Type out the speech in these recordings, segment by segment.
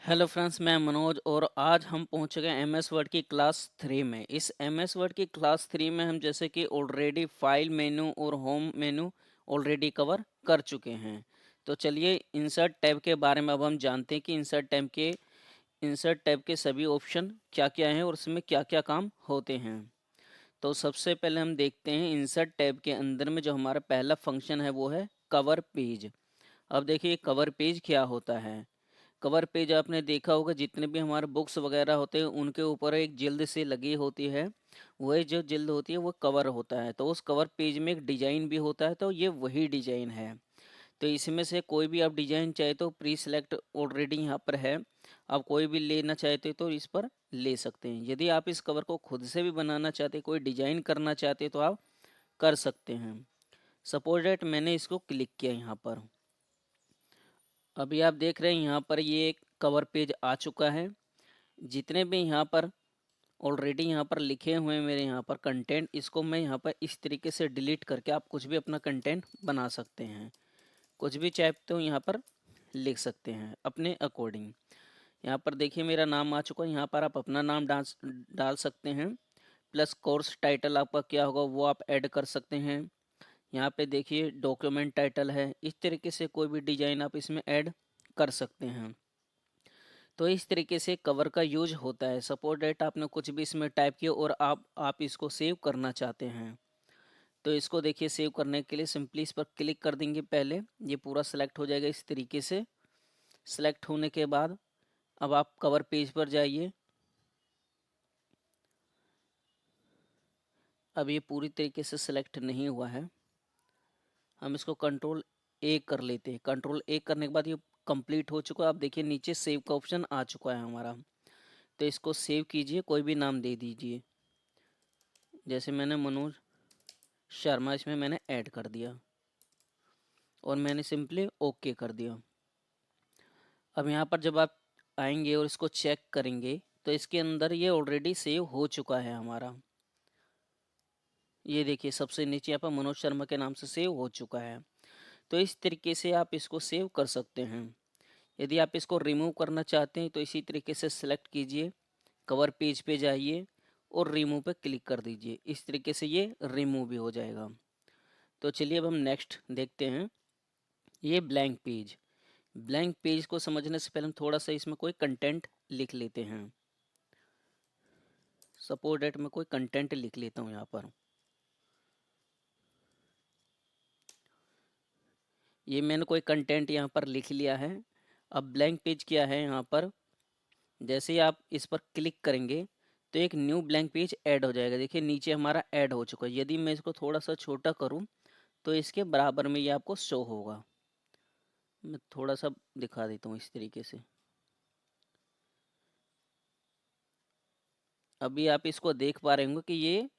Hello friends, मैं मनोज और आज हम पहुंच गए एम एस वर्ड की क्लास 3 में। इस एम एस वर्ड की क्लास 3 में हम जैसे कि ऑलरेडी फाइल मेनू और होम मेनू ऑलरेडी कवर कर चुके हैं। तो चलिए इंसर्ट टैब के बारे में अब हम जानते हैं कि इंसर्ट टैब के सभी ऑप्शन क्या क्या हैं और उसमें क्या क्या काम होते हैं। तो सबसे पहले हम देखते हैं इंसर्ट टैब के अंदर में जो हमारा पहला फंक्शन है वो है कवर पेज। अब देखिए कवर पेज क्या होता है। कवर पेज आपने देखा होगा, जितने भी हमारे बुक्स वगैरह होते हैं उनके ऊपर एक जिल्द से लगी होती है। वही जो जिल्द होती है वो कवर होता है। तो उस कवर पेज में एक डिजाइन भी होता है, तो ये वही डिजाइन है। तो इसमें से कोई भी आप डिजाइन चाहे तो प्री सेलेक्ट ऑलरेडी यहाँ पर है। आप कोई भी लेना चाहते तो इस पर ले सकते हैं। यदि आप इस कवर को खुद से भी बनाना चाहते, कोई डिजाइन करना चाहते तो आप कर सकते हैं। सपोज डेट मैंने इसको क्लिक किया यहाँ पर। अभी आप देख रहे हैं यहाँ पर ये एक कवर पेज आ चुका है। जितने भी यहाँ पर ऑलरेडी यहाँ पर लिखे हुए हैं मेरे यहाँ पर कंटेंट, इसको मैं यहाँ पर इस तरीके से डिलीट करके आप कुछ भी अपना कंटेंट बना सकते हैं। कुछ भी चाहते हो यहाँ पर लिख सकते हैं अपने अकॉर्डिंग। यहाँ पर देखिए मेरा नाम आ चुका है, यहाँ पर आप अपना नाम डाल सकते हैं। प्लस कोर्स टाइटल आपका क्या होगा वो आप ऐड कर सकते हैं। यहाँ पे देखिए डॉक्यूमेंट टाइटल है। इस तरीके से कोई भी डिजाइन आप इसमें ऐड कर सकते हैं। तो इस तरीके से कवर का यूज होता है। सपोज डेट आपने कुछ भी इसमें टाइप किया और आप इसको सेव करना चाहते हैं। तो इसको देखिए सेव करने के लिए सिंपली इस पर क्लिक कर देंगे। पहले ये पूरा सेलेक्ट हो जाएगा इस तरीके से। सेलेक्ट होने के बाद अब आप कवर पेज पर जाइए। अब ये पूरी तरीके से सिलेक्ट नहीं हुआ है। हम इसको कंट्रोल ए कर लेते हैं। कंट्रोल ए करने के बाद ये कंप्लीट हो चुका है। आप देखिए नीचे सेव का ऑप्शन आ चुका है हमारा। तो इसको सेव कीजिए, कोई भी नाम दे दीजिए। जैसे मैंने मनोज शर्मा इसमें मैंने ऐड कर दिया और मैंने सिंपली ओके कर दिया। अब यहाँ पर जब आप आएंगे और इसको चेक करेंगे तो इसके अंदर ये ऑलरेडी सेव हो चुका है हमारा। ये देखिए सबसे नीचे यहाँ पर मनोज शर्मा के नाम से सेव हो चुका है। तो इस तरीके से आप इसको सेव कर सकते हैं। यदि आप इसको रिमूव करना चाहते हैं तो इसी तरीके से सिलेक्ट कीजिए, कवर पेज पे जाइए और रिमूव पे क्लिक कर दीजिए। इस तरीके से ये रिमूव भी हो जाएगा। तो चलिए अब हम नेक्स्ट देखते हैं। ये ब्लैंक पेज। ब्लैंक पेज को समझने से पहले हम थोड़ा सा इसमें कोई कंटेंट लिख लेते हैं। सपोज डेट में कोई कंटेंट लिख लेता हूँ यहाँ पर। ये मैंने कोई कंटेंट यहाँ पर लिख लिया है। अब ब्लैंक पेज क्या है यहाँ पर, जैसे ही आप इस पर क्लिक करेंगे तो एक न्यू ब्लैंक पेज ऐड हो जाएगा। देखिए नीचे हमारा ऐड हो चुका है। यदि मैं इसको थोड़ा सा छोटा करूँ तो इसके बराबर में ये आपको शो होगा। मैं थोड़ा सा दिखा देता हूँ इस तरीके से। अभी आप इसको देख पा रहे होंगे कि ये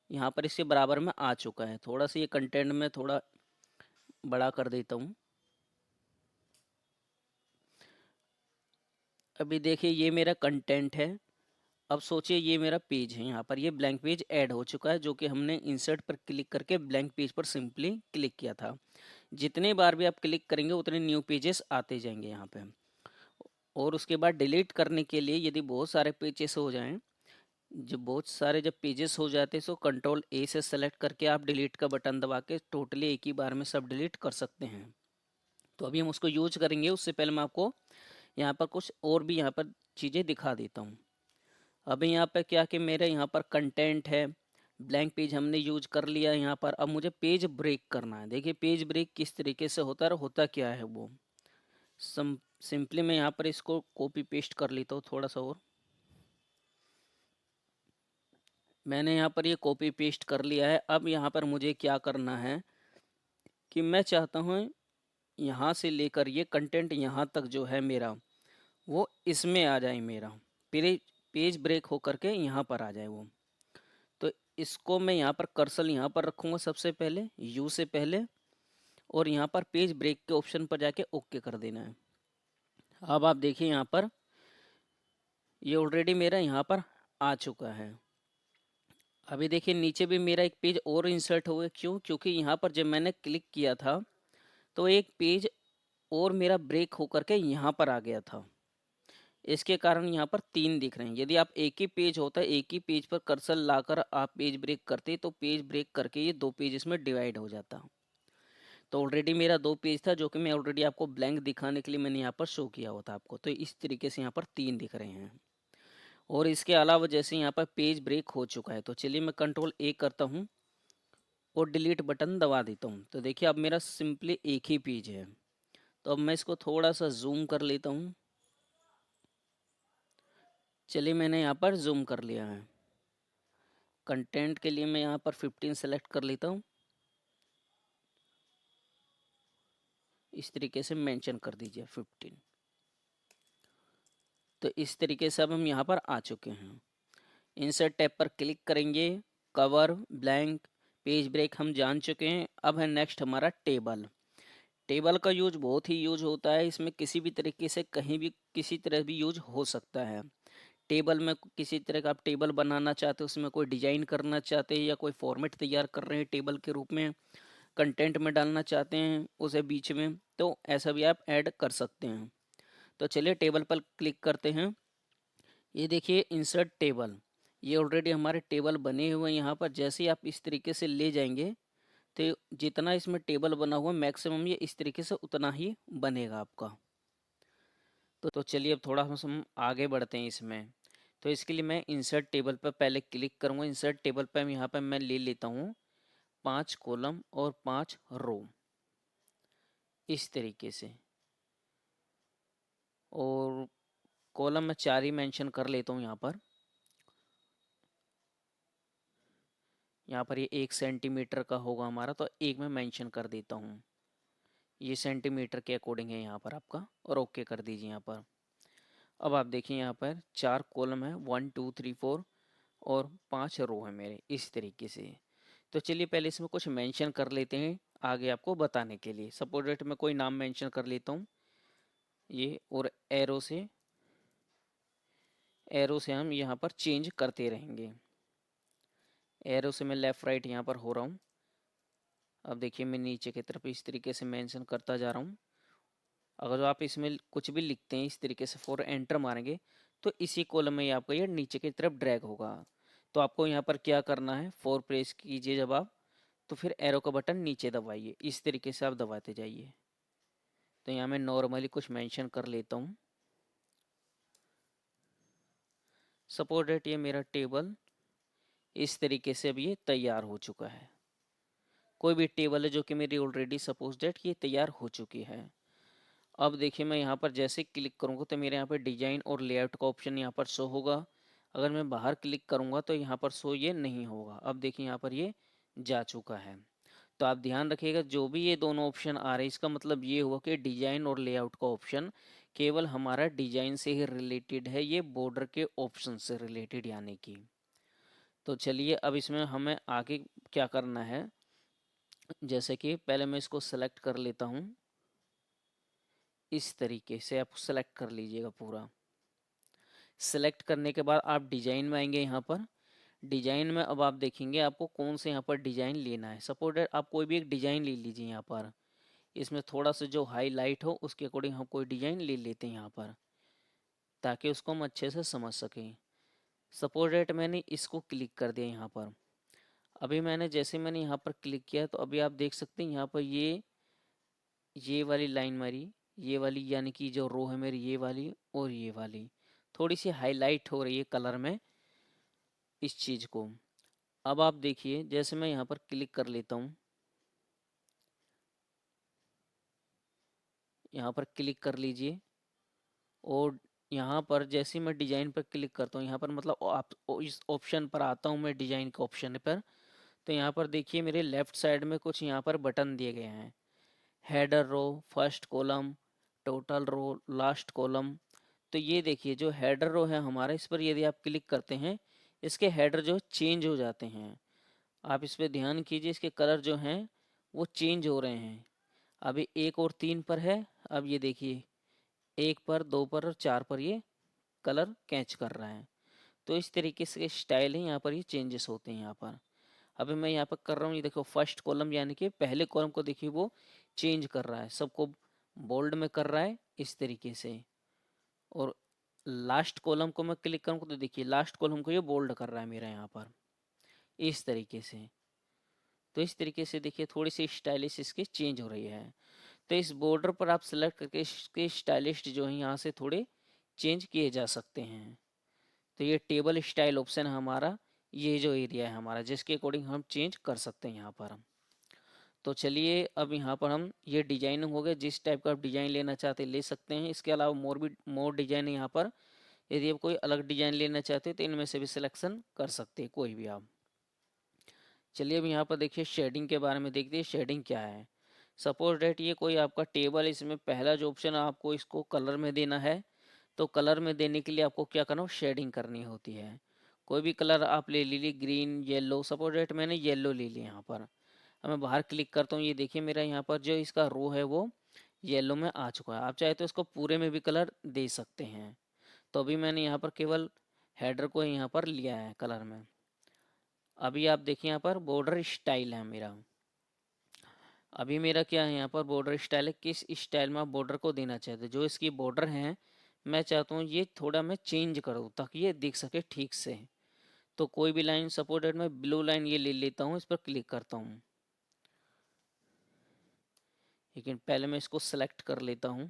यहाँ पर इसके बराबर में आ चुका है। थोड़ा सा ये कंटेंट में थोड़ा बड़ा कर देता हूँ। अभी देखिए ये मेरा कंटेंट है। अब सोचिए ये मेरा पेज है, यहाँ पर ये ब्लैंक पेज ऐड हो चुका है जो कि हमने इंसर्ट पर क्लिक करके ब्लैंक पेज पर सिंपली क्लिक किया था। जितने बार भी आप क्लिक करेंगे उतने न्यू पेजेस आते जाएंगे यहाँ पे। और उसके बाद डिलीट करने के लिए यदि बहुत सारे पेजेस हो जाएं, जब पेजेस हो जाते हैं तो कंट्रोल ए से सेलेक्ट करके आप डिलीट का बटन दबा के टोटली एक ही बार में सब डिलीट कर सकते हैं। तो अभी हम उसको यूज करेंगे, उससे पहले मैं आपको यहाँ पर कुछ और भी यहाँ पर चीज़ें दिखा देता हूँ। अभी यहाँ पे क्या कि मेरे यहाँ पर कंटेंट है, ब्लैंक पेज हमने यूज कर लिया यहाँ पर। अब मुझे पेज ब्रेक करना है। देखिए पेज ब्रेक किस तरीके से होता है और होता क्या है वो सिंपली मैं यहाँ पर इसको कॉपी पेस्ट कर लेता हूँ थोड़ा सा। और मैंने यहाँ पर ये कॉपी पेस्ट कर लिया है। अब यहाँ पर मुझे क्या करना है कि मैं चाहता हूँ यहाँ से लेकर ये कंटेंट यहाँ तक जो है मेरा वो इसमें आ जाए। मेरा पेज पेज ब्रेक होकर के यहाँ पर आ जाए वो। तो इसको मैं यहाँ पर कर्सर यहाँ पर रखूँगा सबसे पहले यू से पहले, और यहाँ पर पेज ब्रेक के ऑप्शन पर जाके ओके कर देना है। अब आप देखिए यहाँ पर ये ऑलरेडी मेरा यहाँ पर आ चुका है। अभी देखिए नीचे भी मेरा एक पेज और इंसर्ट हो गया। क्यों? क्योंकि यहाँ पर जब मैंने क्लिक किया था तो एक पेज और मेरा ब्रेक होकर के यहाँ पर आ गया था। इसके कारण यहाँ पर 3 दिख रहे हैं। यदि आप एक ही पेज होता है, एक ही पेज पर कर्सर लाकर आप पेज ब्रेक करते तो पेज ब्रेक करके ये 2 पेज इसमें डिवाइड हो जाता। तो ऑलरेडी मेरा 2 पेज था जो कि मैं ऑलरेडी आपको ब्लैंक दिखाने के लिए मैंने यहाँ पर शो किया हुआ था आपको। तो इस तरीके से यहाँ पर 3 दिख रहे हैं। और इसके अलावा जैसे यहाँ पर पेज ब्रेक हो चुका है, तो चलिए मैं कंट्रोल ए करता हूँ और डिलीट बटन दबा देता हूँ। तो देखिए अब मेरा सिंपली एक ही पेज है। तो अब मैं इसको थोड़ा सा जूम कर लेता हूँ। चलिए मैंने यहाँ पर जूम कर लिया है। कंटेंट के लिए मैं यहाँ पर 15 सेलेक्ट कर लेता हूँ। इस तरीके से मेंशन कर दीजिए 15। तो इस तरीके से अब हम यहाँ पर आ चुके हैं। इंसर्ट टैब पर क्लिक करेंगे। कवर, ब्लैंक, पेज ब्रेक हम जान चुके हैं। अब है नेक्स्ट हमारा टेबल। टेबल का यूज बहुत ही यूज होता है। इसमें किसी भी तरीके से कहीं भी किसी तरह भी यूज हो सकता है। टेबल में किसी तरह का आप टेबल बनाना चाहते हो, उसमें कोई डिजाइन करना चाहते हैं या कोई फॉर्मेट तैयार कर रहे हैं टेबल के रूप में, कंटेंट में डालना चाहते हैं उसे बीच में, तो ऐसा भी आप ऐड कर सकते हैं। तो चलिए टेबल पर क्लिक करते हैं। ये देखिए इंसर्ट टेबल, ये ऑलरेडी हमारे टेबल बने हुए हैं। यहाँ पर जैसे ही आप इस तरीके से ले जाएंगे तो जितना इसमें टेबल बना हुआ मैक्सिमम ये इस तरीके से उतना ही बनेगा आपका। तो चलिए अब थोड़ा हम आगे बढ़ते हैं इसमें। तो इसके लिए मैं इंसर्ट टेबल पर पहले क्लिक करूँगा। इंसर्ट टेबल पर यहाँ पर मैं ले लेता हूँ 5 कॉलम और 5 रो, इस तरीके से। और कॉलम में 4 ही मेंशन कर लेता हूँ यहाँ पर। यहाँ पर ये 1 सेंटीमीटर का होगा हमारा, तो एक में मेंशन कर देता हूँ। ये सेंटीमीटर के अकॉर्डिंग है यहाँ पर आपका, और ओके कर दीजिए यहाँ पर। अब आप देखिए यहाँ पर 4 कॉलम है, 1 2 3 4, और 5 रो है मेरे, इस तरीके से। तो चलिए पहले इसमें कुछ मेंशन कर लेते हैं आगे आपको बताने के लिए। सपोज डेट मैं कोई नाम मेंशन कर लेता हूँ ये, और एरो से हम यहाँ पर चेंज करते रहेंगे। एरो से मैं लेफ़्ट राइट यहाँ पर हो रहा हूँ। अब देखिए मैं नीचे की तरफ इस तरीके से मेंशन करता जा रहा हूँ। अगर आप इसमें कुछ भी लिखते हैं इस तरीके से फॉर एंटर मारेंगे तो इसी कॉलम में आपका ये नीचे की तरफ ड्रैग होगा। तो आपको यहाँ पर क्या करना है, फोर प्रेस कीजिए जब आप, तो फिर एरो का बटन नीचे दबाइए, इस तरीके से आप दबाते जाइए। तो यहाँ मैं नॉर्मली कुछ मेंशन कर लेता हूँ। सपोज डेट ये मेरा टेबल इस तरीके से अब ये तैयार हो चुका है। कोई भी टेबल है जो कि मेरी ऑलरेडी सपोज डेट ये तैयार हो चुकी है। अब देखिए मैं यहाँ पर जैसे क्लिक करूँगा तो मेरे यहाँ पर डिजाइन और लेआउट का ऑप्शन यहाँ पर शो होगा। अगर मैं बाहर क्लिक करूँगा तो यहाँ पर शो ये नहीं होगा। अब देखिए यहाँ पर ये जा चुका है। तो आप ध्यान रखिएगा जो भी ये दोनों ऑप्शन आ रहे हैं इसका मतलब ये हुआ कि डिजाइन और लेआउट का ऑप्शन केवल हमारा डिजाइन से ही रिलेटेड है, ये बॉर्डर के ऑप्शन से रिलेटेड यानी कि। तो चलिए अब इसमें हमें आगे क्या करना है, जैसे कि पहले मैं इसको सेलेक्ट कर लेता हूँ। इस तरीके से आप सेलेक्ट कर लीजिएगा पूरा। सेलेक्ट करने के बाद आप डिजाइन में आएंगे। यहाँ पर डिजाइन में अब आप देखेंगे आपको कौन से यहाँ पर डिजाइन लेना है। सपोज आप कोई भी एक डिजाइन ले लीजिए। यहाँ पर इसमें थोड़ा सा जो हाईलाइट हो उसके अकॉर्डिंग हम कोई डिजाइन ले लेते हैं यहाँ पर, ताकि उसको हम अच्छे से समझ सकें। सपोज डेट मैंने इसको क्लिक कर दिया यहाँ पर। अभी मैंने यहाँ पर क्लिक किया तो अभी आप देख सकते हैं यहाँ पर ये वाली लाइन मारी, ये वाली यानी कि जो रो है मेरी ये वाली और ये वाली थोड़ी सी हाईलाइट हो रही है कलर में इस चीज़ को। अब आप देखिए जैसे मैं यहाँ पर क्लिक कर लेता हूँ, यहाँ पर क्लिक कर लीजिए, और यहाँ पर जैसे मैं डिजाइन पर क्लिक करता हूँ यहाँ पर मतलब आप इस ऑप्शन पर आता हूँ मैं डिजाइन के ऑप्शन पर। तो यहाँ पर देखिए मेरे लेफ्ट साइड में कुछ यहाँ पर बटन दिए गए हैं, header row, first column, total row, last column. तो ये देखिए जो हेडर रो है हमारा, इस पर यदि आप क्लिक करते हैं इसके हेडर जो चेंज हो जाते हैं। आप इस पर ध्यान कीजिए, इसके कलर जो हैं वो चेंज हो रहे हैं। अभी 1 और 3 पर है, अब ये देखिए 1 पर, 2 पर और 4 पर ये कलर कैच कर रहा है। तो इस तरीके से स्टाइल है, यहाँ पर ये चेंजेस होते हैं यहाँ पर। अभी मैं यहाँ पर कर रहा हूँ, ये देखो फर्स्ट कॉलम यानी कि पहले कॉलम को देखिए वो चेंज कर रहा है, सबको बोल्ड में कर रहा है इस तरीके से। और लास्ट कॉलम को मैं क्लिक करूँ तो देखिए लास्ट कॉलम को ये बोल्ड कर रहा है मेरा यहाँ पर इस तरीके से। तो इस तरीके से देखिए थोड़ी सी स्टाइलिश इसकी चेंज हो रही है। तो इस बॉर्डर पर आप सेलेक्ट करके इसके स्टाइलिस्ट जो है यहाँ से थोड़े चेंज किए जा सकते हैं। तो ये टेबल स्टाइल ऑप्शन है हमारा, ये जो एरिया है हमारा जिसके अकॉर्डिंग हम चेंज कर सकते हैं यहाँ पर। तो चलिए अब यहाँ पर हम ये डिजाइनिंग हो गया, जिस टाइप का आप डिजाइन लेना चाहते हैं ले सकते हैं। इसके अलावा मोर डिजाइन है यहाँ पर, यदि आप कोई अलग डिजाइन लेना चाहते हैं तो इनमें से भी सिलेक्शन कर सकते हैं कोई भी आप। चलिए अब यहाँ पर देखिए शेडिंग के बारे में देखते हैं शेडिंग क्या है। सपोज डेट ये कोई आपका टेबल, इसमें पहला जो ऑप्शन है आपको इसको कलर में देना है। तो कलर में देने के लिए आपको क्या करना हो, शेडिंग करनी होती है। कोई भी कलर आप ले लीजिए, ग्रीन येलो, सपोज डेट मैंने येलो ले लिया यहाँ पर। अब मैं बाहर क्लिक करता हूँ, ये देखिए मेरा यहाँ पर जो इसका रो है वो येलो में आ चुका है। आप चाहे तो इसको पूरे में भी कलर दे सकते हैं। तो अभी मैंने यहाँ पर केवल हेडर को यहाँ पर लिया है कलर में। अभी आप देखिए यहाँ पर बॉर्डर स्टाइल है मेरा। अभी मेरा क्या है यहाँ पर बॉर्डर स्टाइल है, किस स्टाइल में आप बॉर्डर को देना चाहते हैं। जो इसकी बॉर्डर है मैं चाहता हूँ ये थोड़ा मैं चेंज करूँ ताकि ये दिख सके ठीक से। तो कोई भी लाइन सपोर्टेड मैं ब्लू लाइन ये ले लेता हूँ, इस पर क्लिक करता हूँ। लेकिन पहले मैं इसको सेलेक्ट कर लेता हूँ।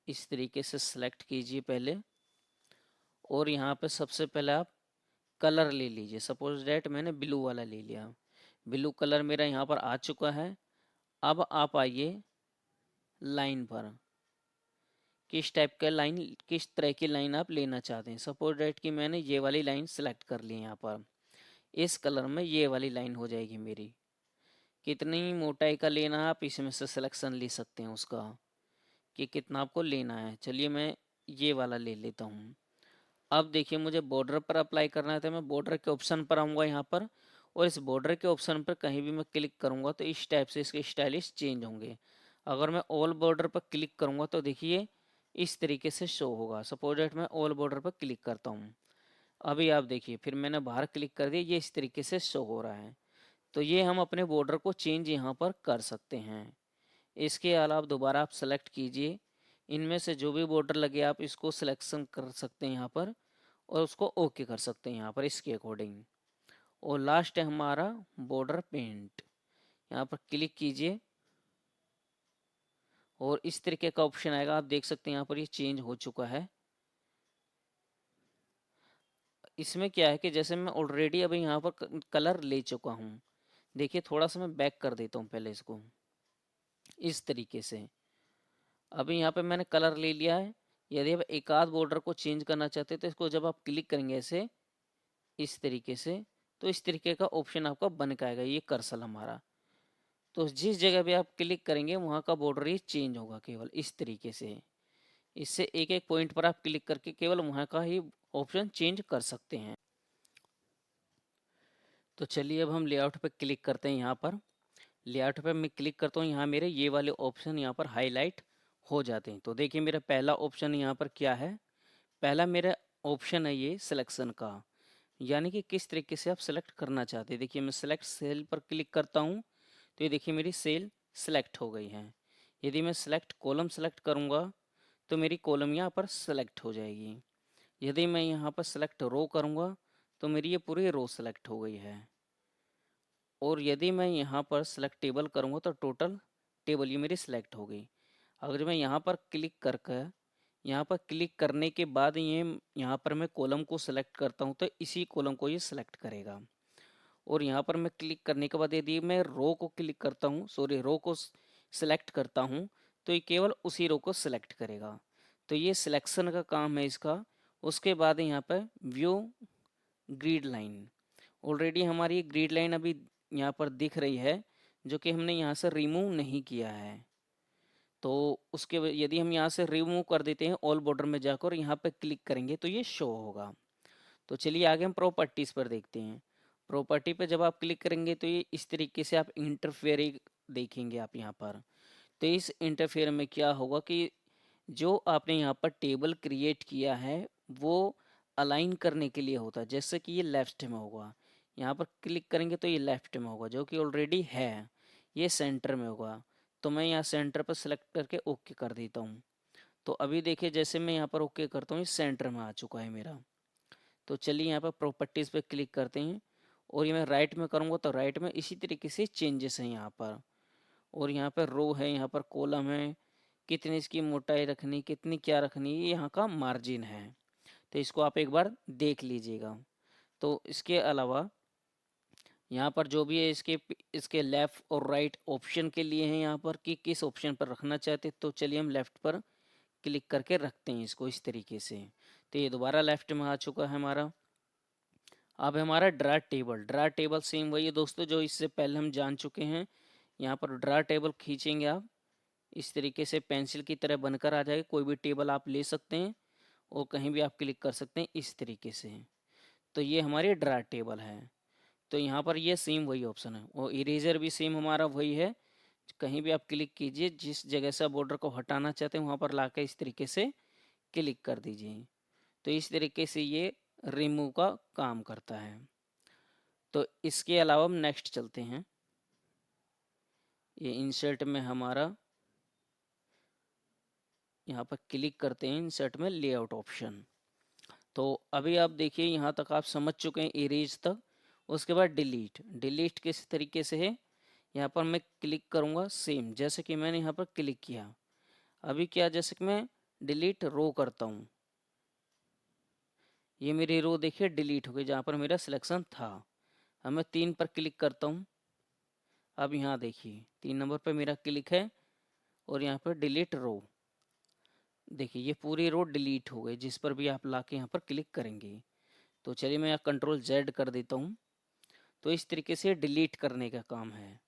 इस तरीके से सेलेक्ट कीजिए पहले, और यहाँ पे सबसे पहले आप कलर ले लीजिए। सपोज डेट मैंने ब्लू वाला ले लिया, ब्लू कलर मेरा यहाँ पर आ चुका है। अब आप आइए लाइन पर, किस टाइप का लाइन, किस तरह की लाइन आप लेना चाहते हैं। सपोज डेट कि मैंने ये वाली लाइन सेलेक्ट कर ली है यहाँ पर, इस कलर में ये वाली लाइन हो जाएगी मेरी। कितनी मोटाई का लेना है आप इसमें से सिलेक्शन ले सकते हैं उसका, कि कितना आपको लेना है। चलिए मैं ये वाला ले लेता हूँ। अब देखिए मुझे बॉर्डर पर अप्लाई करना है तो मैं बॉर्डर के ऑप्शन पर आऊँगा यहाँ पर, और इस बॉर्डर के ऑप्शन पर कहीं भी मैं क्लिक करूँगा तो इस टाइप से इसके स्टाइलिश चेंज होंगे। अगर मैं ऑल बॉर्डर पर क्लिक करूँगा तो देखिए इस तरीके से शो होगा। सपोज दैट मैं ऑल बॉर्डर पर क्लिक करता हूँ, अभी आप देखिए फिर मैंने बाहर क्लिक कर दिया, ये इस तरीके से शो हो रहा है। तो ये हम अपने बॉर्डर को चेंज यहाँ पर कर सकते हैं। इसके अलावा दोबारा आप सेलेक्ट कीजिए, इनमें से जो भी बॉर्डर लगे आप इसको सिलेक्शन कर सकते हैं यहाँ पर, और उसको ओके कर सकते हैं यहाँ पर इसके अकॉर्डिंग। और लास्ट है हमारा बॉर्डर पेंट, यहाँ पर क्लिक कीजिए और इस तरीके का ऑप्शन आएगा। आप देख सकते हैं यहाँ पर ये चेंज हो चुका है। इसमें क्या है कि जैसे मैं ऑलरेडी अभी यहाँ पर कलर ले चुका हूँ। देखिए थोड़ा सा मैं बैक कर देता हूँ पहले इसको, इस तरीके से। अभी यहाँ पे मैंने कलर ले लिया है। यदि आप एक आध बॉर्डर को चेंज करना चाहते हैं तो इसको जब आप क्लिक करेंगे ऐसे इस तरीके से, तो इस तरीके का ऑप्शन आपका बन के आएगा ये कर्सर हमारा। तो जिस जगह भी आप क्लिक करेंगे वहाँ का बॉर्डर ही चेंज होगा केवल इस तरीके से। इससे एक एक पॉइंट पर आप क्लिक करके केवल वहाँ का ही ऑप्शन चेंज कर सकते हैं। तो चलिए अब हम लेआउट पर क्लिक करते हैं। यहाँ पर लेआउट पर मैं क्लिक करता हूँ, यहाँ मेरे ये वाले ऑप्शन यहाँ पर हाईलाइट हो जाते हैं। तो देखिए मेरा पहला ऑप्शन यहाँ पर क्या है, पहला मेरा ऑप्शन है ये सिलेक्शन का, यानी कि किस तरीके से आप सेलेक्ट करना चाहते हैं। देखिए मैं सेलेक्ट सेल पर क्लिक करता हूँ तो ये देखिए मेरी सेल सेलेक्ट हो गई है। यदि मैं सेलेक्ट कॉलम सेलेक्ट करूँगा तो मेरी कॉलम यहाँ पर सेलेक्ट हो जाएगी। यदि मैं यहाँ पर सेलेक्ट रो करूँगा तो मेरी ये पूरी रो सेलेक्ट हो गई है। और यदि मैं यहाँ पर सेलेक्ट टेबल करूँगा तो टोटल टेबल ये मेरी सेलेक्ट हो गई। अगर मैं यहाँ पर क्लिक करके, यहाँ पर क्लिक करने के बाद ये यहाँ पर मैं कॉलम को सेलेक्ट करता हूँ तो इसी कॉलम को ये सेलेक्ट करेगा। और यहाँ पर मैं क्लिक करने के बाद यदि मैं रो को क्लिक करता हूँ, सॉरी रो को सेलेक्ट करता हूँ तो ये केवल उसी रो को सेलेक्ट करेगा। तो ये सिलेक्शन का काम है इसका। उसके बाद यहाँ पर व्यू ग्रिड लाइन, ऑलरेडी हमारी ये ग्रिड लाइन अभी यहाँ पर दिख रही है जो कि हमने यहाँ से रिमूव नहीं किया है। तो उसके यदि हम यहाँ से रिमूव कर देते हैं ऑल बॉर्डर में जाकर यहाँ पे क्लिक करेंगे तो ये शो होगा। तो चलिए आगे हम प्रॉपर्टीज़ पर देखते हैं। प्रॉपर्टी पे जब आप क्लिक करेंगे तो ये इस तरीके से आप इंटरफेयर देखेंगे आप यहाँ पर। तो इस इंटरफेयर में क्या होगा कि जो आपने यहाँ पर टेबल क्रिएट किया है वो अलाइन करने के लिए होता है। जैसे कि ये लेफ्ट में होगा, यहाँ पर क्लिक करेंगे तो ये लेफ्ट में होगा जो कि ऑलरेडी है। ये सेंटर में होगा तो मैं यहाँ सेंटर पर सेलेक्ट करके ओके कर देता हूँ। तो अभी देखिए जैसे मैं यहाँ पर ओके करता हूँ, ये सेंटर में आ चुका है मेरा। तो चलिए यहाँ पर प्रॉपर्टीज़ पे क्लिक करते हैं और ये मैं राइट में करूँगा तो राइट में इसी तरीके से चेंजेस हैं यहाँ पर। और यहाँ पर रो है, यहाँ पर कॉलम है, कितनी इसकी मोटाई रखनी, कितनी क्या रखनी, ये यहाँ का मार्जिन है। तो इसको आप एक बार देख लीजिएगा। तो इसके अलावा यहाँ पर जो भी है इसके लेफ़्ट और राइट ऑप्शन के लिए हैं यहाँ पर कि किस ऑप्शन पर रखना चाहते, तो चलिए हम लेफ़्ट पर क्लिक करके रखते हैं इसको इस तरीके से। तो ये दोबारा लेफ़्ट में आ चुका है हमारा। अब हमारा ड्रा टेबल सेम वही है दोस्तों जो इससे पहले हम जान चुके हैं। यहाँ पर ड्रा टेबल खींचेंगे आप, इस तरीके से पेंसिल की तरह बनकर आ जाएगा। कोई भी टेबल आप ले सकते हैं और कहीं भी आप क्लिक कर सकते हैं इस तरीके से। तो ये हमारी ड्रा टेबल है। तो यहाँ पर ये सेम वही ऑप्शन है और इरेजर भी सेम हमारा वही है। कहीं भी आप क्लिक कीजिए, जिस जगह से बॉर्डर को हटाना चाहते हैं वहाँ पर लाकर इस तरीके से क्लिक कर दीजिए। तो इस तरीके से ये रिमूव का काम करता है। तो इसके अलावा हम नेक्स्ट चलते हैं। ये इंसर्ट में हमारा यहाँ पर क्लिक करते हैं, इंसर्ट में लेआउट ऑप्शन। तो अभी आप देखिए यहाँ तक आप समझ चुके हैं इरेज तक। उसके बाद डिलीट किस तरीके से है, यहाँ पर मैं क्लिक करूँगा सेम जैसे कि मैंने यहाँ पर क्लिक किया। अभी क्या, जैसे कि मैं डिलीट रो करता हूँ, ये मेरी रो देखिए डिलीट हो गई जहाँ पर मेरा सिलेक्शन था। अब मैं 3 पर क्लिक करता हूँ। अब यहाँ देखिए 3 नंबर पर मेरा क्लिक है और यहाँ पर डिलीट रो, देखिए ये पूरी रो डिलीट हो गई जिस पर भी आप लाके यहाँ पर क्लिक करेंगे। तो चलिए मैं यहाँ कंट्रोल जेड कर देता हूँ। तो इस तरीके से डिलीट करने का काम है।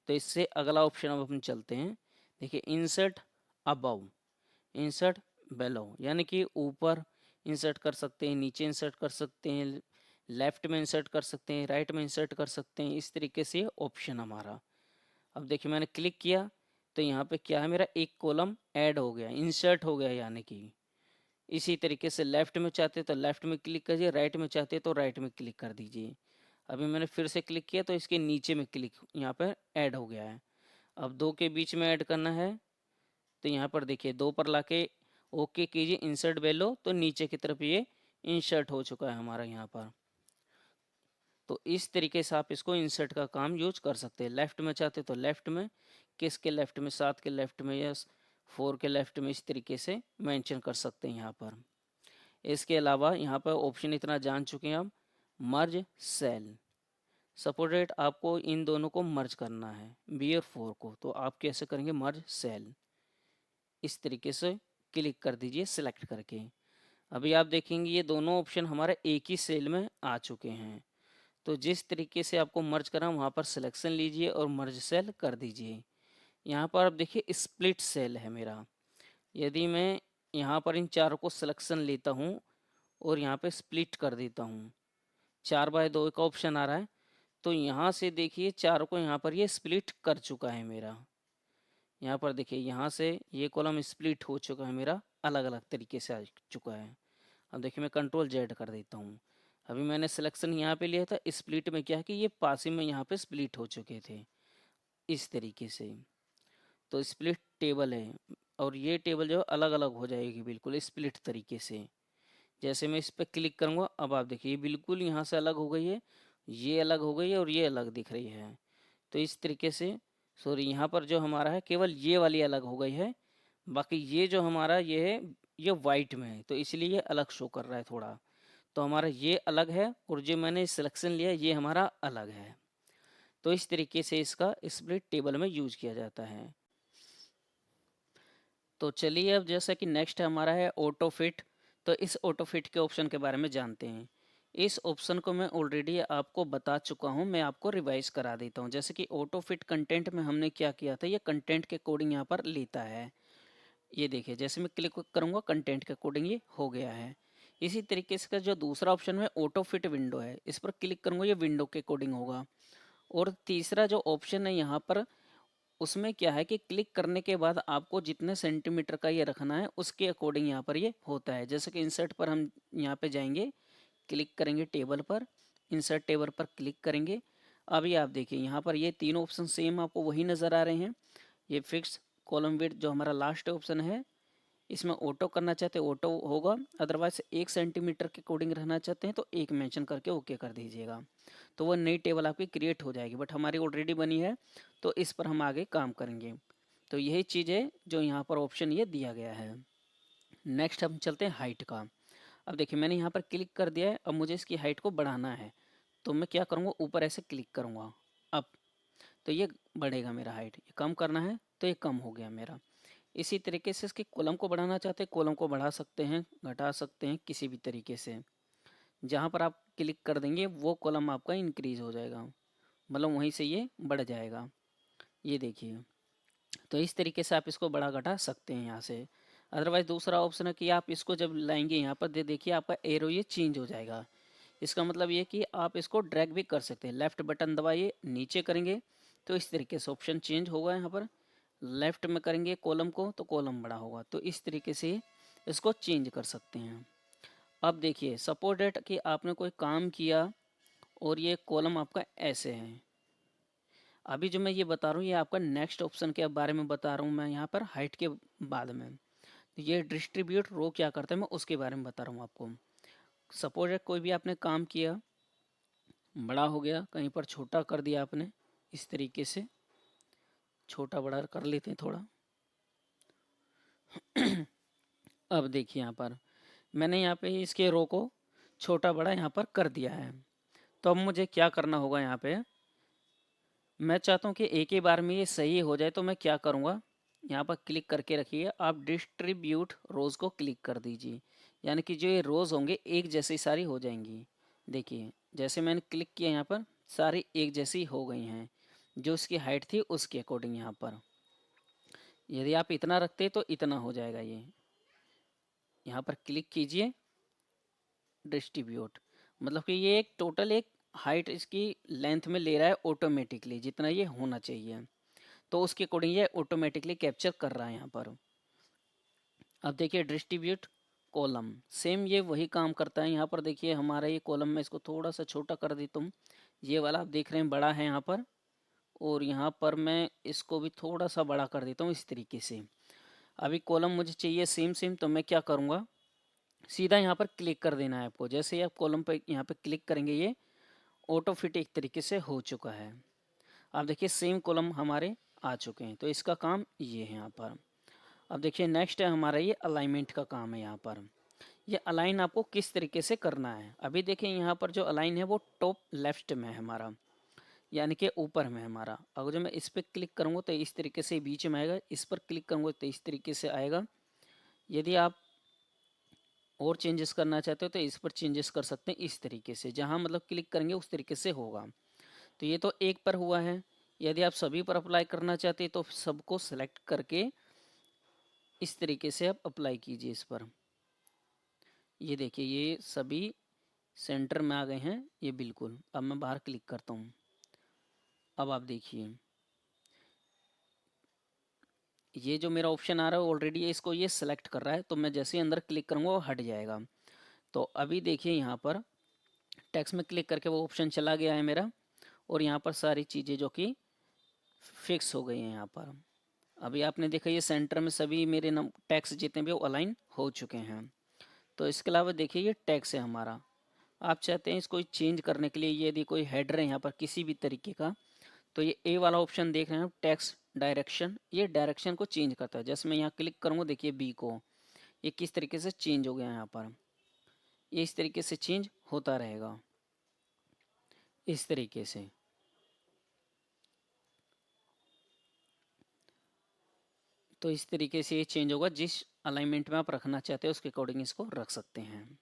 तो इससे अगला ऑप्शन अब हम चलते हैं। देखिए इंसर्ट अबव, इंसर्ट बेलो, यानी कि ऊपर इंसर्ट कर सकते हैं, नीचे इंसर्ट कर सकते हैं, लेफ्ट में इंसर्ट कर सकते हैं, राइट में इंसर्ट कर सकते हैं। इस तरीके से ऑप्शन हमारा। अब देखिए मैंने क्लिक किया तो यहाँ पे क्या है, मेरा एक कॉलम ऐड हो गया, इंसर्ट हो गया। यानी कि इसी तरीके से लेफ्ट में चाहते तो लेफ्ट में क्लिक करिए, राइट में चाहते तो राइट में क्लिक कर दीजिए। अभी मैंने फिर से क्लिक किया तो इसके नीचे में क्लिक यहाँ पर ऐड हो गया है। अब दो के बीच में ऐड करना है तो यहाँ पर देखिए दो पर लाके ओके कीजिए, इंसर्ट बेलो, तो नीचे की तरफ ये इंसर्ट हो चुका है हमारा यहाँ पर। तो इस तरीके से आप इसको इंसर्ट का काम यूज कर सकते हैं। लेफ्ट में चाहते तो लेफ्ट में, किस के लेफ्ट में, 7 के लेफ्ट में या 4 के लेफ्ट में, इस तरीके से मेंशन कर सकते हैं यहाँ पर। इसके अलावा यहाँ पर ऑप्शन इतना जान चुके हैं आप, मर्ज सेल। सपोर्टेड आपको इन दोनों को मर्ज करना है, बी और 4 को, तो आप कैसे करेंगे, मर्ज सेल, इस तरीके से क्लिक कर दीजिए सिलेक्ट करके। अभी आप देखेंगे ये दोनों ऑप्शन हमारे एक ही सेल में आ चुके हैं। तो जिस तरीके से आपको मर्ज करना वहाँ पर सिलेक्शन लीजिए और मर्ज सेल कर दीजिए। यहाँ पर आप देखिए स्प्लिट सेल है मेरा। यदि मैं यहाँ पर इन चारों को सिलेक्शन लेता हूँ और यहाँ पे स्प्लिट कर देता हूँ, 4/2 का ऑप्शन आ रहा है, तो यहाँ से देखिए चारों को यहाँ पर ये स्प्लिट कर चुका है मेरा। यहाँ पर देखिए यहाँ से ये कॉलम स्प्लिट हो चुका है मेरा, अलग अलग तरीके से आ चुका है। अब देखिए मैं कंट्रोल जेड कर देता हूँ। अभी मैंने सिलेक्शन यहाँ पे लिया था, स्प्लिट में क्या है कि ये पास ही में यहाँ पे स्प्लिट हो चुके थे इस तरीके से। तो स्प्लिट टेबल है और ये टेबल जो अलग अलग हो जाएगी बिल्कुल स्प्लिट तरीके से। जैसे मैं इस पर क्लिक करूँगा अब आप देखिए बिल्कुल यहाँ से अलग हो गई है, ये अलग हो गई है और ये अलग दिख रही है। तो इस तरीके से, सॉरी यहाँ पर जो हमारा है केवल ये वाली अलग हो गई है, बाकी ये जो हमारा ये है ये वाइट में है तो इसलिए ये अलग शो कर रहा है थोड़ा। तो हमारा ये अलग है और जो मैंने सिलेक्शन लिया ये हमारा अलग है। तो इस तरीके से इसका स्प्लिट टेबल में यूज किया जाता है। तो चलिए अब जैसा कि नेक्स्ट हमारा है ऑटो फिट। तो इस ऑटो फिट के ऑप्शन के बारे में जानते हैं। इस ऑप्शन को मैं ऑलरेडी आपको बता चुका हूं, मैं आपको रिवाइज करा देता हूं। जैसे कि ऑटो फिट कंटेंट में हमने क्या किया था, ये कंटेंट के अकॉर्डिंग यहाँ पर लेता है। ये देखिए जैसे मैं क्लिक करूँगा कंटेंट के अकॉर्डिंग ये हो गया है। इसी तरीके से जो दूसरा ऑप्शन है ऑटो फिट विंडो है, इस पर क्लिक करूँगा ये विंडो के अकॉर्डिंग होगा। और तीसरा जो ऑप्शन है यहाँ पर, उसमें क्या है कि क्लिक करने के बाद आपको जितने सेंटीमीटर का ये रखना है उसके अकॉर्डिंग यहाँ पर ये होता है। जैसे कि इंसर्ट पर हम यहाँ पे जाएंगे, क्लिक करेंगे टेबल पर, इंसर्ट टेबल पर क्लिक करेंगे। अभी आप देखिए यहाँ पर ये तीनों ऑप्शन सेम आपको वही नज़र आ रहे हैं। ये फिक्स कॉलम विड्थ जो हमारा लास्ट ऑप्शन है, इसमें ऑटो करना चाहते हैं ऑटो होगा, अदरवाइज 1 सेंटीमीटर के अकॉर्डिंग रहना चाहते हैं तो 1 मेंशन करके ओके कर दीजिएगा। तो वो नई टेबल आपकी क्रिएट हो जाएगी, बट हमारी ऑलरेडी बनी है तो इस पर हम आगे काम करेंगे। तो यही चीज़ है जो यहाँ पर ऑप्शन ये दिया गया है। नेक्स्ट हम चलते हैं हाइट का। अब देखिए मैंने यहाँ पर क्लिक कर दिया है, अब मुझे इसकी हाइट को बढ़ाना है तो मैं क्या करूँगा, ऊपर ऐसे क्लिक करूँगा अब, तो ये बढ़ेगा मेरा हाइट। ये कम करना है तो ये कम हो गया मेरा। इसी तरीके से इसके कॉलम को बढ़ाना चाहते हैं, कॉलम को बढ़ा सकते हैं, घटा सकते हैं किसी भी तरीके से। जहाँ पर आप क्लिक कर देंगे वो कॉलम आपका इंक्रीज हो जाएगा, मतलब वहीं से ये बढ़ जाएगा। ये देखिए, तो इस तरीके से आप इसको बढ़ा घटा सकते हैं यहाँ से। अदरवाइज दूसरा ऑप्शन है कि आप इसको जब लाएंगे यहाँ पर देखिए आपका एरो ये चेंज हो जाएगा। इसका मतलब ये कि आप इसको ड्रैग भी कर सकते हैं। लेफ्ट बटन दबाइए, नीचे करेंगे तो इस तरीके से ऑप्शन चेंज होगा। यहाँ पर लेफ्ट में करेंगे कॉलम को तो कॉलम बड़ा होगा। तो इस तरीके से इसको चेंज कर सकते हैं। अब देखिए सपोज डेट कि आपने कोई काम किया और ये कॉलम आपका ऐसे है। अभी जो मैं ये बता रहा हूँ ये आपका नेक्स्ट ऑप्शन के बारे में बता रहा हूँ मैं यहाँ पर हाइट के बाद में। तो ये डिस्ट्रीब्यूट रो क्या करता है मैं उसके बारे में बता रहा हूँ आपको। सपोज है कोई भी आपने काम किया, बड़ा हो गया, कहीं पर छोटा कर दिया आपने, इस तरीके से छोटा बड़ा कर लेते हैं थोड़ा। अब देखिए यहाँ पर मैंने यहाँ पे इसके रो को छोटा बड़ा यहाँ पर कर दिया है। तो अब मुझे क्या करना होगा, यहाँ पे मैं चाहता हूँ कि एक ही बार में ये सही हो जाए। तो मैं क्या करूँगा, यहाँ पर क्लिक करके रखिए, आप डिस्ट्रीब्यूट रोज़ को क्लिक कर दीजिए, यानी कि जो ये रोज़ होंगे एक जैसी सारी हो जाएंगी। देखिए जैसे मैंने क्लिक किया यहाँ पर सारी एक जैसी हो गई हैं, जो इसकी हाइट थी उसके अकॉर्डिंग। यहाँ पर यदि आप इतना रखते तो इतना हो जाएगा ये। यहाँ पर क्लिक कीजिए डिस्ट्रीब्यूट, मतलब कि ये एक टोटल एक हाइट इसकी लेंथ में ले रहा है ऑटोमेटिकली जितना ये होना चाहिए। तो उसके अकॉर्डिंग ये ऑटोमेटिकली कैप्चर कर रहा है यहाँ पर। अब देखिए डिस्ट्रीब्यूट कॉलम सेम ये वही काम करता है। यहाँ पर देखिए हमारा ये कॉलम में इसको थोड़ा सा छोटा कर देता हूँ, ये वाला आप देख रहे हैं बड़ा है यहाँ पर, और यहाँ पर मैं इसको भी थोड़ा सा बड़ा कर देता हूँ इस तरीके से। अभी कॉलम मुझे चाहिए सेम सेम, तो मैं क्या करूँगा, सीधा यहाँ पर क्लिक कर देना है आपको। जैसे ही आप कॉलम पर यहाँ पर क्लिक करेंगे ये ऑटो फिट एक तरीके से हो चुका है। आप देखिए सेम कॉलम हमारे आ चुके हैं। तो इसका काम ये है यहाँ पर। अब देखिए नेक्स्ट है हमारा ये अलाइनमेंट का काम है। यहाँ पर ये अलाइन आपको किस तरीके से करना है। अभी देखिए यहाँ पर जो अलाइन है वो टॉप लेफ्ट में है हमारा, यानी कि ऊपर में हमारा। अगर जो मैं इस पर क्लिक करूँगा तो इस तरीके से बीच में आएगा, इस पर क्लिक करूँगा तो इस तरीके से आएगा। यदि आप और चेंजेस करना चाहते हो तो इस पर चेंजेस कर सकते हैं इस तरीके से, जहाँ मतलब क्लिक करेंगे उस तरीके से होगा। तो ये तो एक पर हुआ है। यदि आप सभी पर अप्लाई करना चाहते हैं तो सबको सेलेक्ट करके इस तरीके से आप अप्लाई कीजिए इस पर। ये देखिए ये सभी सेंटर में आ गए हैं ये बिल्कुल। अब मैं बाहर क्लिक करता हूँ, अब आप देखिए ये जो मेरा ऑप्शन आ रहा है ऑलरेडी इसको ये सेलेक्ट कर रहा है। तो मैं जैसे ही अंदर क्लिक करूँगा वो हट जाएगा। तो अभी देखिए यहाँ पर टेक्स्ट में क्लिक करके वो ऑप्शन चला गया है मेरा, और यहाँ पर सारी चीज़ें जो कि फिक्स हो गई हैं यहाँ पर। अभी आपने देखा ये सेंटर में सभी मेरे टैक्स जितने भी वो अलाइन हो चुके हैं। तो इसके अलावा देखिए ये टैक्स है हमारा। आप चाहते हैं इसको चेंज करने के लिए, यदि कोई हेडर है यहाँ पर किसी भी तरीके का, तो ये ए वाला ऑप्शन देख रहे हैं टैक्स डायरेक्शन, ये डायरेक्शन को चेंज करता है। जैसे मैं यहाँ क्लिक करूँगा देखिए बी को, ये किस तरीके से चेंज हो गया यहाँ पर। ये इस तरीके से चेंज होता रहेगा इस तरीके से। तो इस तरीके से ये चेंज होगा, जिस अलाइनमेंट में आप रखना चाहते हैं उसके अकॉर्डिंग इसको रख सकते हैं।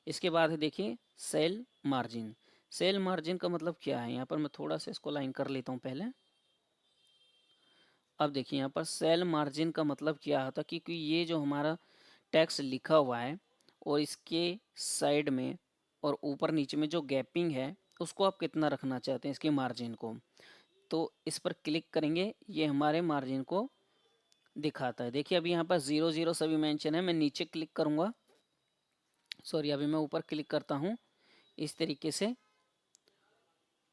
इसके बाद है देखिए सेल मार्जिन। सेल मार्जिन का मतलब क्या है, यहाँ पर मैं थोड़ा सा इसको लाइन कर लेता हूँ पहले। अब देखिए यहाँ पर सेल मार्जिन का मतलब क्या होता है, क्योंकि ये जो हमारा टैक्स लिखा हुआ है और इसके साइड में और ऊपर नीचे में जो गैपिंग है उसको आप कितना रखना चाहते हैं इसके मार्जिन को। तो इस पर क्लिक करेंगे ये हमारे मार्जिन को दिखाता है। देखिए अभी यहाँ पर 0 0 सभी मेंशन है। मैं नीचे क्लिक करूँगा, सॉरी अभी मैं ऊपर क्लिक करता हूँ इस तरीके से।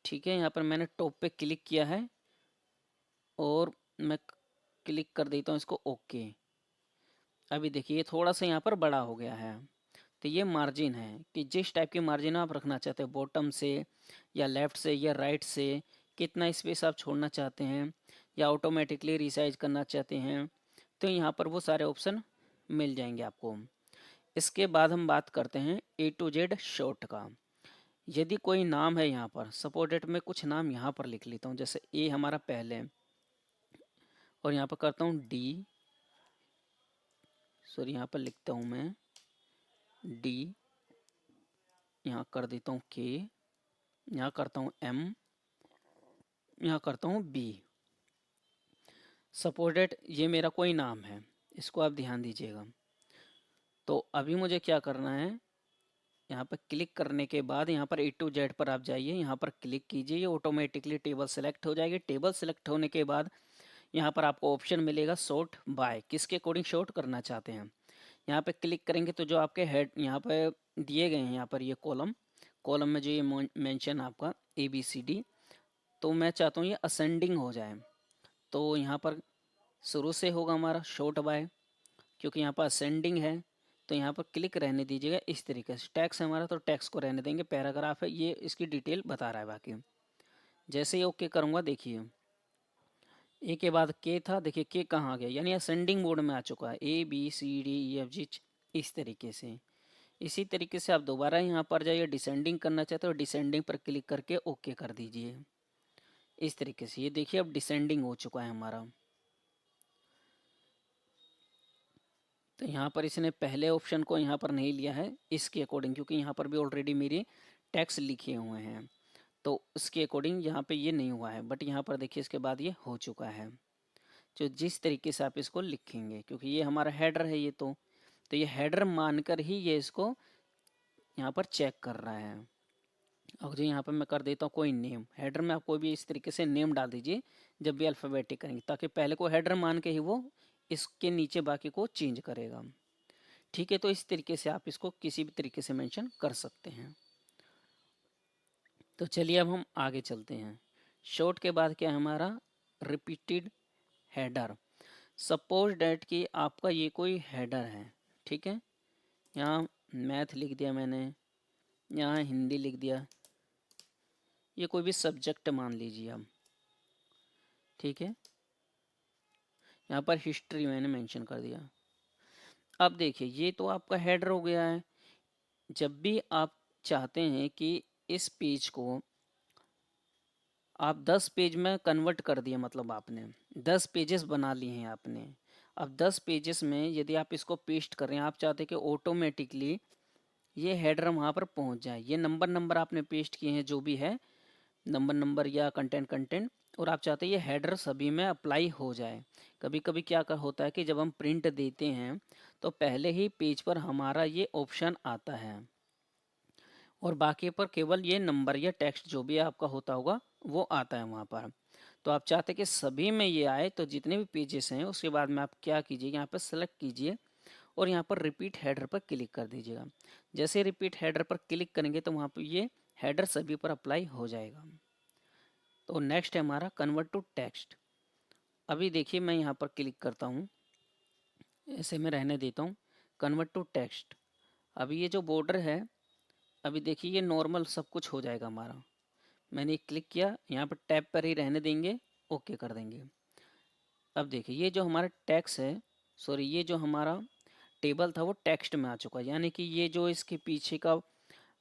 ठीक है, यहाँ पर मैंने टॉप पे क्लिक किया है और मैं क्लिक कर देता हूँ इसको ओके। अभी देखिए ये थोड़ा सा यहाँ पर बड़ा हो गया है, तो ये मार्जिन है कि जिस टाइप की मार्जिन आप रखना चाहते हैं, बॉटम से या लेफ़्ट से या राइट से, कितना स्पेस आप छोड़ना चाहते हैं या ऑटोमेटिकली रिसाइज करना चाहते हैं, तो यहाँ पर वो सारे ऑप्शन मिल जाएंगे आपको। इसके बाद हम बात करते हैं ए टू जेड शॉर्ट का। यदि कोई नाम है यहाँ पर, सपोज डेट में कुछ नाम यहाँ पर लिख लेता हूँ, जैसे ए हमारा पहले, और यहाँ पर करता हूँ डी, सॉरी यहाँ पर लिखता हूँ मैं डी, यहाँ कर देता हूँ के, यहाँ करता हूँ एम, यहाँ करता हूँ बी। सपोज डेट ये मेरा कोई नाम है, इसको आप ध्यान दीजिएगा। तो अभी मुझे क्या करना है, यहाँ पर क्लिक करने के बाद यहाँ पर ए टू जेड पर आप जाइए, यहाँ पर क्लिक कीजिए, ये ऑटोमेटिकली टेबल सेलेक्ट हो जाएगी। टेबल सेलेक्ट होने के बाद यहाँ पर आपको ऑप्शन मिलेगा सॉर्ट बाय, किसके अकॉर्डिंग शॉर्ट करना चाहते हैं। यहाँ पे क्लिक करेंगे तो जो आपके हेड यहाँ पे दिए गए हैं, यहाँ पर ये कॉलम में जो ये मेंशन आपका ABCD, तो मैं चाहता हूँ ये असेंडिंग हो जाए। तो यहाँ पर शुरू से होगा हमारा शॉर्ट बाय, क्योंकि यहाँ पर असेंडिंग है, तो यहाँ पर क्लिक रहने दीजिएगा इस तरीके से। टैक्स है हमारा, तो टैक्स को रहने देंगे, पैराग्राफ है ये, इसकी डिटेल बता रहा है बाकी। जैसे ही ओके करूँगा, देखिए ए के बाद के था, देखिए के कहाँ आ गया, यानी असेंडिंग मोड में आ चुका है, ABCDEFG इस तरीके से। इसी तरीके से आप दोबारा यहाँ पर जाइए, डिसेंडिंग करना चाहते हो, डिसेंडिंग पर क्लिक करके ओके कर दीजिए इस तरीके से। ये देखिए अब डिसेंडिंग हो चुका है हमारा। तो यहाँ पर इसने पहले ऑप्शन को यहाँ पर नहीं लिया है इसके अकॉर्डिंग, क्योंकि यहाँ पर भी ऑलरेडी मेरे टैक्स लिखे हुए हैं, तो उसके अकॉर्डिंग यहाँ पे ये नहीं हुआ है। बट यहाँ पर देखिए इसके बाद ये हो चुका है, जो जिस तरीके से आप इसको लिखेंगे, क्योंकि ये हमारा हेडर है ये, तो ये हेडर मानकर ही ये इसको यहाँ पर चेक कर रहा है। और जो यहाँ पर मैं कर देता हूँ कोई नेम, हेडर में आप कोई भी इस तरीके से नेम डाल दीजिए जब भी अल्फ़ाबेटिक करेंगे, ताकि पहले को हेडर मान के ही वो इसके नीचे बाकी को चेंज करेगा। ठीक है, तो इस तरीके से आप इसको किसी भी तरीके से मेंशन कर सकते हैं। तो चलिए अब हम आगे चलते हैं। शॉर्ट के बाद क्या है हमारा, रिपीटेड हेडर। सपोज डैट कि आपका ये कोई हेडर है, ठीक है, यहाँ मैथ लिख दिया मैंने, यहाँ हिंदी लिख दिया, ये कोई भी सब्जेक्ट मान लीजिए आप, ठीक है, यहाँ पर हिस्ट्री मैंने मेंशन कर दिया। अब देखिए ये तो आपका हेडर हो गया है। जब भी आप चाहते हैं कि इस पेज को आप 10 पेज में कन्वर्ट कर दिए, मतलब आपने 10 पेजेस बना लिए हैं आपने। अब 10 पेजेस में यदि आप इसको पेस्ट कर रहे हैं, आप चाहते हैं कि ऑटोमेटिकली ये हेडर वहाँ पर पहुँच जाए। ये नंबर आपने पेस्ट किए हैं जो भी है, नंबर या कंटेंट, और आप चाहते हैं ये हेडर सभी में अप्लाई हो जाए। कभी कभी क्या होता है कि जब हम प्रिंट देते हैं तो पहले ही पेज पर हमारा ये ऑप्शन आता है, और बाकी पर केवल ये नंबर या टेक्स्ट जो भी आपका होता होगा वो आता है वहाँ पर। तो आप चाहते हैं कि सभी में ये आए, तो जितने भी पेजेस हैं उसके बाद में आप क्या कीजिए, यहाँ पर सेलेक्ट कीजिए और यहाँ पर रिपीट हेडर पर क्लिक कर दीजिएगा। जैसे रिपीट हेडर पर क्लिक करेंगे तो वहाँ पर ये हेडर सभी पर अप्लाई हो जाएगा। तो नेक्स्ट है हमारा कन्वर्ट टू टेक्स्ट। अभी देखिए मैं यहाँ पर क्लिक करता हूँ, ऐसे में रहने देता हूँ, कन्वर्ट टू टेक्स्ट। अभी ये जो बॉर्डर है, अभी देखिए ये नॉर्मल सब कुछ हो जाएगा हमारा। मैंने क्लिक किया, यहाँ पर टैब पर ही रहने देंगे, ओके कर देंगे। अब देखिए ये जो हमारा टेक्स्ट है, सॉरी ये जो हमारा टेबल था वो टेक्स्ट में आ चुका है, यानी कि ये जो इसके पीछे का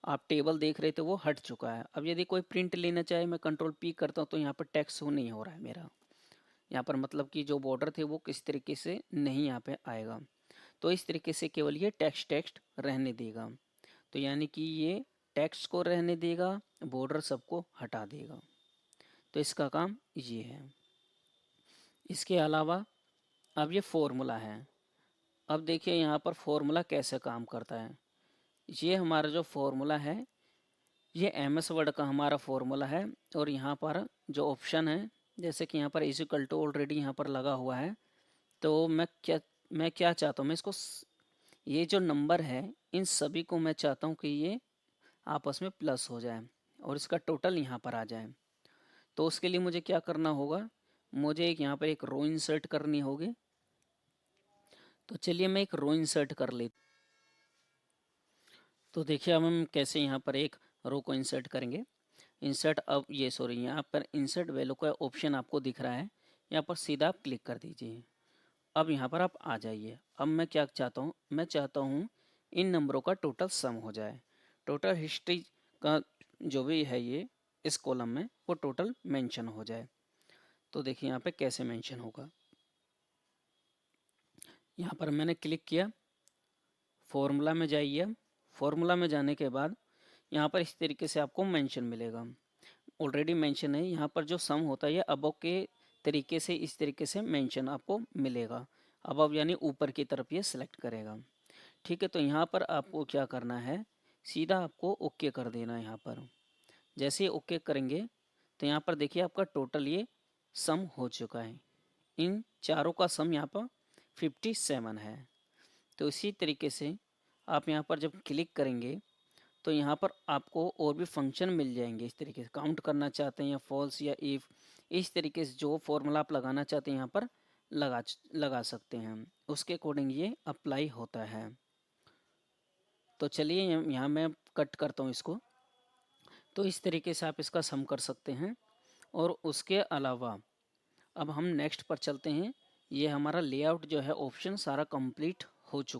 आप टेबल देख रहे थे वो हट चुका है। अब यदि कोई प्रिंट लेना चाहे, मैं कंट्रोल P करता हूँ, तो यहाँ पर टेक्स्ट शो नहीं हो रहा है मेरा, यहाँ पर मतलब कि जो बॉर्डर थे वो किस तरीके से नहीं यहाँ पे आएगा। तो इस तरीके से केवल ये टेक्स्ट रहने देगा, तो यानी कि ये टेक्स्ट को रहने देगा, बॉर्डर सबको हटा देगा। तो इसका काम ये है। इसके अलावा अब ये फॉर्मूला है। अब देखिए यहाँ पर फॉर्मूला कैसे काम करता है। ये हमारा जो फॉर्मूला है ये MS वर्ड का हमारा फॉर्मूला है, और यहाँ पर जो ऑप्शन है, जैसे कि यहाँ पर इक्वल टू ऑलरेडी यहाँ पर लगा हुआ है, तो मैं क्या चाहता हूँ, मैं इसको ये जो नंबर है इन सभी को मैं चाहता हूँ कि ये आपस में प्लस हो जाए और इसका टोटल यहाँ पर आ जाए। तो उसके लिए मुझे क्या करना होगा, मुझे एक यहाँ पर एक रो इंसर्ट करनी होगी। तो चलिए मैं एक रो इंसर्ट कर लेता। तो देखिए अब हम कैसे यहाँ पर एक रो को इंसर्ट करेंगे। इंसर्ट, अब ये सॉरी, यहाँ पर इंसर्ट वैल्यू का ऑप्शन आपको दिख रहा है, यहाँ पर सीधा आप क्लिक कर दीजिए। अब यहाँ पर आप आ जाइए। अब मैं क्या चाहता हूँ, मैं चाहता हूँ इन नंबरों का टोटल सम हो जाए। टोटल हिस्ट्री का जो भी है ये इस कॉलम में वो टोटल मेंशन हो जाए। तो देखिए यहाँ पे कैसे मेंशन होगा। यहाँ पर मैंने क्लिक किया, फॉर्मूला में जाइए। फॉर्मूला में जाने के बाद यहाँ पर इस तरीके से आपको मेंशन मिलेगा। ऑलरेडी मेंशन है, यहाँ पर जो सम होता है ये अबव के तरीके से इस तरीके से मेंशन आपको मिलेगा। अबव यानी ऊपर की तरफ ये सिलेक्ट करेगा। ठीक है, तो यहाँ पर आपको क्या करना है, सीधा आपको ओके कर देना है। यहाँ पर जैसे ही ओके करेंगे तो यहाँ पर देखिए आपका टोटल ये सम हो चुका है। इन चारों का सम यहाँ पर 57 है। तो इसी तरीके से आप यहाँ पर जब क्लिक करेंगे तो यहाँ पर आपको और भी फंक्शन मिल जाएंगे। इस तरीके से काउंट करना चाहते हैं या फॉल्स या इफ़, इस तरीके से जो फॉर्मूला आप लगाना चाहते हैं यहाँ पर लगा सकते हैं। उसके अकॉर्डिंग ये अप्लाई होता है। तो चलिए यहाँ मैं कट करता हूँ इसको। तो इस तरीके से आप इसका सम कर सकते हैं। और उसके अलावा अब हम नेक्स्ट पर चलते हैं। ये हमारा लेआउट जो है ऑप्शन सारा कंप्लीट हो चुका